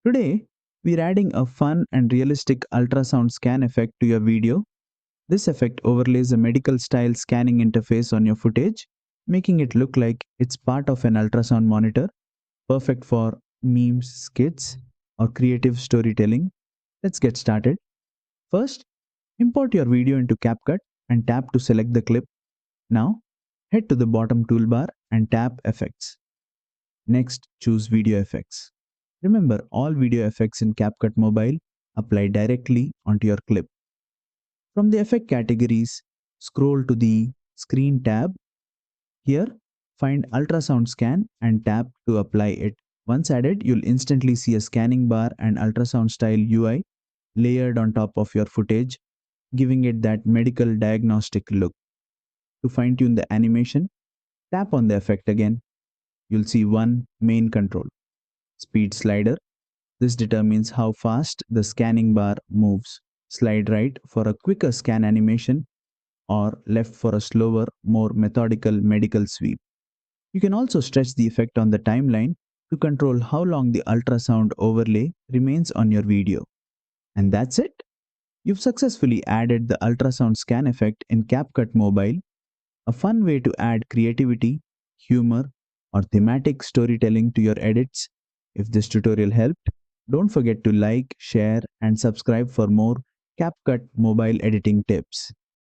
Today, we're adding a fun and realistic ultrasound scan effect to your video. This effect overlays a medical style scanning interface on your footage, making it look like it's part of an ultrasound monitor, perfect for memes, skits, or creative storytelling. Let's get started. First, import your video into CapCut and tap to select the clip. Now, head to the bottom toolbar and tap Effects. Next, choose Video Effects. Remember, all video effects in CapCut Mobile apply directly onto your clip. From the effect categories, scroll to the Screen tab. Here, find Ultrasound Scan and tap to apply it. Once added, you'll instantly see a scanning bar and ultrasound style UI layered on top of your footage, giving it that medical diagnostic look. To fine tune the animation, tap on the effect again. You'll see one main control, speed slider. This determines how fast the scanning bar moves. Slide right for a quicker scan animation or left for a slower, more methodical medical sweep. You can also stretch the effect on the timeline to control how long the ultrasound overlay remains on your video. And that's it. You've successfully added the ultrasound scan effect in CapCut Mobile, a fun way to add creativity, humor, or thematic storytelling to your edits. If this tutorial helped, don't forget to like, share, and subscribe for more CapCut mobile editing tips.